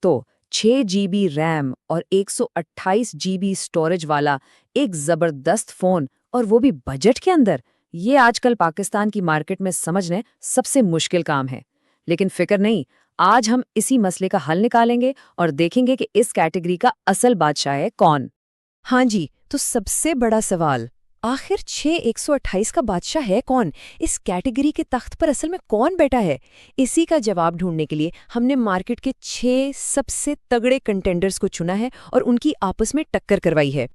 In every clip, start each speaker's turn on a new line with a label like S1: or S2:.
S1: तो 6 GB RAM और 128 GB storage वाला एक जबरदस्त फोन, और वो भी बजट के अंदर, ये आजकल पाकिस्तान की मार्केट में समझने सबसे मुश्किल काम है। लेकिन फिक्र नहीं, आज हम इसी मसले का हल निकालेंगे और देखेंगे कि इस कैटेगरी का असल बादशाह है कौन।
S2: हाँ जी, तो सबसे बड़ा सवाल, आखिर 128 का बादशाह है कौन? इस कैटेगरी के तख्त पर असल में कौन बैठा है? इसी का जवाब ढूंढने के लिए हमने मार्केट के 6 सबसे तगड़े कंटेंडर्स को चुना है और उनकी आपस में टक्कर करवाई है।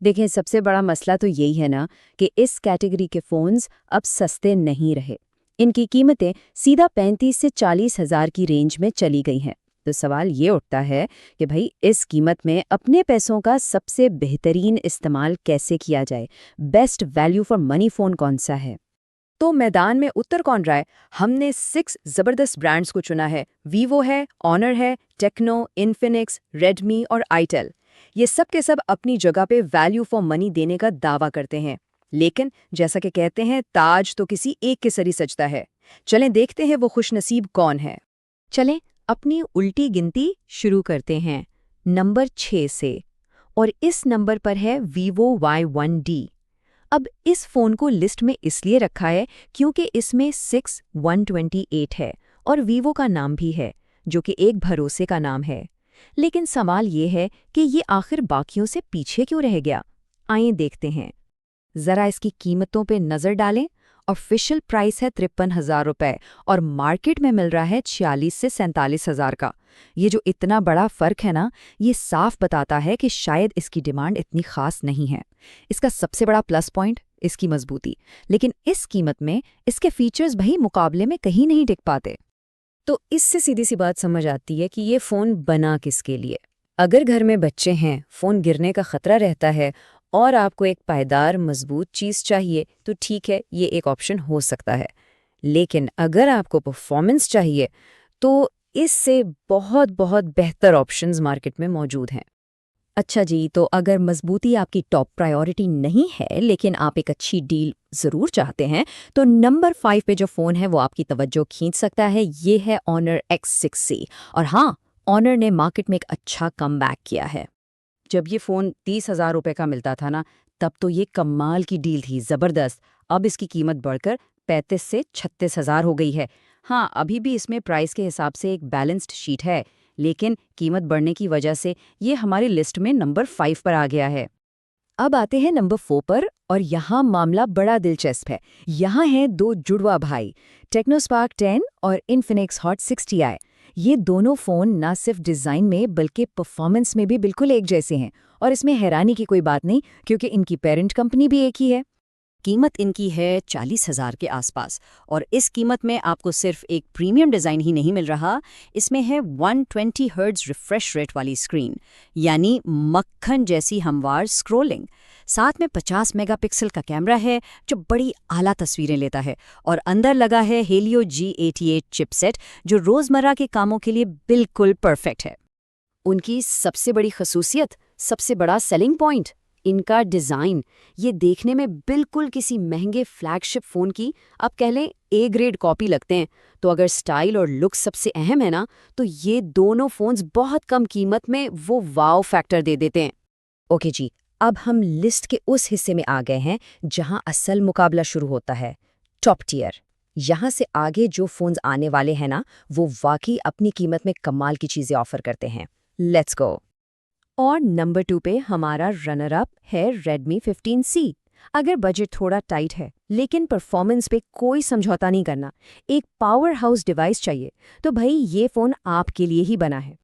S1: देखें, सबसे बड़ा मसला तो यही है ना कि इस कैटेगरी के फोन्स अब सस्ते नहीं रहे। इनकी कीमतें सीधा 35 से 40 हजार की रेंज में चली गई हैं। तो सवाल ये उठता है कि भाई इस कीमत में अपने पैसों का सबसे बेहतरीन इस्तेमाल कैसे किया जाए? Best value for money phone कौन सा है? तो मैदान में उतर कौन रहा है? हमने 6 जबरदस्त ब्रांड्स को चुना है। वीवो है, ऑनर है, टेक्नो, इन्फिनिक्स, रेडमी और आईटेल। ये सब के सब अपनी जगह पे वैल्यू फॉर मनी देने का दावा करते हैं। लेकिन जैसा कि कहते हैं, ताज तो किसी एक के सर ही सजता है। चलें देखते हैं वो खुशनसीब कौन है।
S2: चलें अपनी उल्टी गिनती शुरू करते हैं नंबर 6 से, और इस नंबर पर है Vivo Y1D। अब इस फोन को लिस्ट में इसलिए रखा है क्योंकि इसमें 6128 है और Vivo का नाम भी है, जो कि एक भरोसे का नाम है। लेकिन सवाल ये है कि ये आखिर बाकियों से पीछे क्यों रह गया? आइए देखते हैं। जरा इसकी कीमतों पे नजर डालें। ऑफिशियल प्राइस है 53,000 रुपए और मार्केट में मिल रहा है 46 से 47,000 का। ये जो इतना बड़ा फर्क है ना, ये साफ बताता है कि शायद इसकी डिमांड इतनी खास नहीं है। इसका सबसे बड़ा प्लस पॉइंट इसकी मजबूती, लेकिन इस कीमत में इसके फीचर्स भाई मुकाबले में कहीं नहीं टिक पाते।
S1: तो इससे सीधी सी बात समझ आती है कि ये फ़ोन बना किसके लिए। अगर घर में बच्चे हैं, फ़ोन गिरने का खतरा रहता है और आपको एक पायदार मजबूत चीज़ चाहिए, तो ठीक है, ये एक ऑप्शन हो सकता है। लेकिन अगर आपको परफॉर्मेंस चाहिए, तो इससे बहुत बहुत बेहतर ऑप्शंस मार्केट में मौजूद हैं। अच्छा जी, तो अगर मजबूती आपकी टॉप प्रायोरिटी नहीं है लेकिन आप एक अच्छी डील ज़रूर चाहते हैं, तो नंबर 5 पे जो फ़ोन है वो आपकी तवज्जो खींच सकता है। ये है ऑनर X6C। और हाँ, ऑनर ने मार्केट में एक अच्छा कमबैक किया है। जब ये फ़ोन 30,000 रुपये का मिलता था ना, तब तो ये कमाल की डील थी, ज़बरदस्त। अब इसकी कीमत बढ़कर 35 से 36,000 हो गई है। हाँ, अभी भी इसमें प्राइस के हिसाब से एक बैलेंस्ड शीट है, लेकिन कीमत बढ़ने की वजह से ये हमारी लिस्ट में नंबर 5 पर आ गया है। अब आते हैं नंबर 4 पर, और यहाँ मामला बड़ा दिलचस्प है। यहाँ हैं दो जुड़वा भाई, टेक्नोस्पार्क 10 और इन्फिनिक्स हॉट 60i। ये दोनों फ़ोन ना सिर्फ डिज़ाइन में बल्कि परफॉर्मेंस में भी बिल्कुल एक जैसे हैं, और इसमें हैरानी की कोई बात नहीं क्योंकि इनकी पेरेंट कंपनी भी एक ही है। कीमत इनकी है 40,000 के आसपास, और इस कीमत में आपको सिर्फ एक प्रीमियम डिज़ाइन ही नहीं मिल रहा, इसमें है 120 हर्ट्ज रिफ्रेश रेट वाली स्क्रीन, यानी मक्खन जैसी हमवार स्क्रोलिंग। साथ में 50 मेगापिक्सल का कैमरा है जो बड़ी आला तस्वीरें लेता है, और अंदर लगा है हेलियो G88 चिपसेट, जो रोज़मर्रा के कामों के लिए बिल्कुल परफेक्ट है। उनकी सबसे बड़ी खसूसियत, सबसे बड़ा सेलिंग पॉइंट, इनका डिज़ाइन। ये देखने में बिल्कुल किसी महंगे फ्लैगशिप फ़ोन की, आप कह लें, ए ग्रेड कॉपी लगते हैं। तो अगर स्टाइल और लुक सबसे अहम है ना, तो ये दोनों फ़ोन्स बहुत कम कीमत में वो वाव फैक्टर दे देते हैं। ओके जी, अब हम लिस्ट के उस हिस्से में आ गए हैं जहां असल मुकाबला शुरू होता है, टॉप टियर। यहाँ से आगे जो फ़ोन्स आने वाले हैं ना, वो वाकई अपनी कीमत में कमाल की चीज़ें ऑफ़र करते हैं। Let's go. और नंबर 2 पे हमारा रनर अप है Redmi 15C। अगर बजट थोड़ा टाइट है लेकिन परफॉर्मेंस पे कोई समझौता नहीं करना, एक पावर हाउस डिवाइस चाहिए, तो भाई ये फ़ोन आपके लिए ही बना है।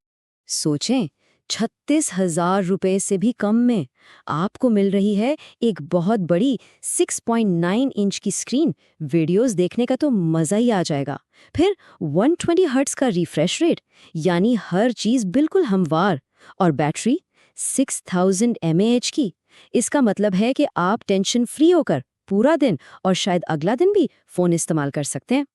S1: सोचें, 36,000 रुपये से भी कम में आपको मिल रही है एक बहुत बड़ी 6.9 इंच की स्क्रीन। वीडियोस देखने का तो मज़ा ही आ जाएगा। फिर 120 हर्ट्ज का रिफ्रेश रेट, यानी हर चीज़ बिल्कुल हमवार। और बैटरी 6000 mAh की। इसका मतलब है कि आप टेंशन फ्री होकर पूरा दिन और शायद अगला दिन भी फ़ोन इस्तेमाल कर सकते हैं।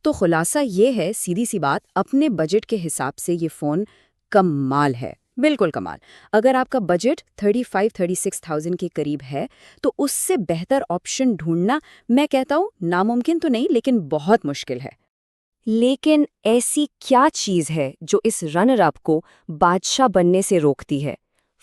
S1: तो खुलासा ये है, सीधी सी बात, अपने बजट के हिसाब से ये फ़ोन कमाल है, बिल्कुल कमाल। अगर आपका बजट 35-36,000 के करीब है, तो उससे बेहतर ऑप्शन ढूंढना, मैं कहता हूँ, नामुमकिन तो नहीं लेकिन बहुत मुश्किल है। लेकिन ऐसी क्या चीज़ है जो इस रनर अप को बादशाह बनने से रोकती है?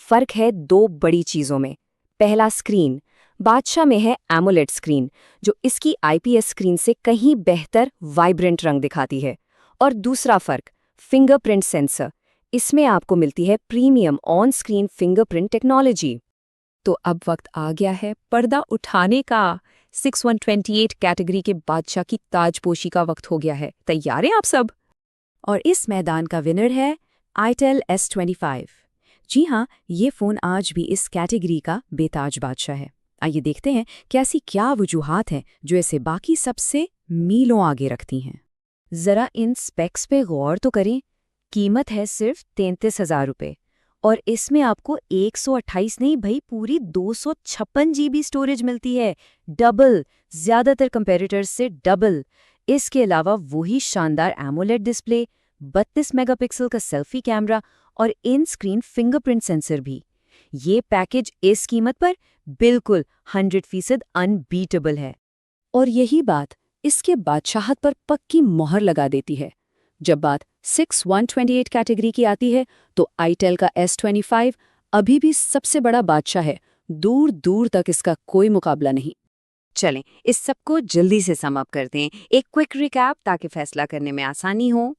S1: फर्क है दो बड़ी चीज़ों में। पहला, स्क्रीन। बादशाह में है एमोलेड स्क्रीन, जो इसकी आईपीएस स्क्रीन से कहीं बेहतर वाइब्रेंट रंग दिखाती है। और दूसरा फर्क, फिंगरप्रिंट सेंसर। इसमें आपको मिलती है premium on screen fingerprint technology. तो अब वक्त आ गया है पर्दा उठाने का। 6128 कैटेगरी के बादशाह की ताजपोशी का वक्त हो गया है। तैयार हैं आप सब? और इस मैदान का विनर है आईटेल S25। जी हाँ, ये फ़ोन आज भी इस कैटेगरी का बेताज बादशाह है। आइए देखते हैं कि ऐसी क्या वजूहात हैं जो इसे बाकी सबसे मीलों आगे रखती हैं। ज़रा इन स्पेक्स पे गौर तो करें। कीमत है सिर्फ 33,000 रुपये, और इसमें आपको 128 नहीं भाई, पूरी 256 GB स्टोरेज मिलती है। डबल, ज़्यादातर कंपेरेटर्स से डबल। इसके अलावा वही शानदार एमोलेड डिस्प्ले, 32 मेगापिक्सल का सेल्फी कैमरा और इन स्क्रीन फिंगरप्रिंट सेंसर भी। ये पैकेज इस कीमत पर बिल्कुल 100% अनबीटेबल है। और यही बात इसके बादशाहत पर पक्की मोहर लगा देती है। जब बात 6128 कैटेगरी की आती है तो आईटेल का S25 अभी भी सबसे बड़ा बादशाह है। दूर दूर तक इसका कोई मुकाबला नहीं। चलें, इस सबको जल्दी से सम अप करते हैं, एक क्विक रिकैप ताकि फैसला करने में आसानी हो।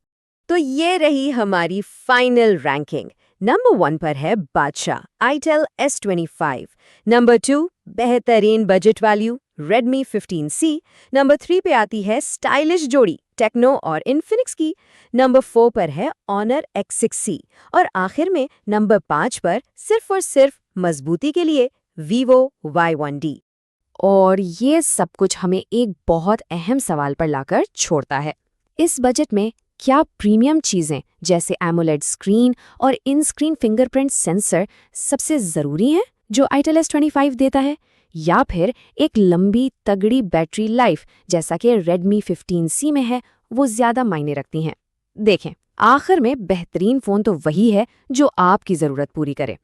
S1: तो ये रही हमारी फाइनल रैंकिंग। नंबर 1 पर है बादशाह आईटेल S25। नंबर 2 बेहतरीन budget value Redmi 15C। Number 3 पे आती है स्टाइलिश जोड़ी टेक्नो और इन्फिनिक्स की। नंबर 4 पर है Honor X6C। और आखिर में नंबर 5 पर सिर्फ और सिर्फ मजबूती के लिए Vivo Y1D। और ये सब कुछ हमें एक बहुत अहम सवाल पर लाकर छोड़ता है। इस बजट में क्या प्रीमियम चीज़ें जैसे एमोलेड स्क्रीन और इन स्क्रीन फिंगरप्रिंट सेंसर सबसे ज़रूरी हैं जो आईटेल S25 देता है, या फिर एक लंबी तगड़ी बैटरी लाइफ जैसा कि Redmi 15C में है वो ज़्यादा मायने रखती हैं? देखें, आखिर में बेहतरीन फ़ोन तो वही है जो आपकी ज़रूरत पूरी करे।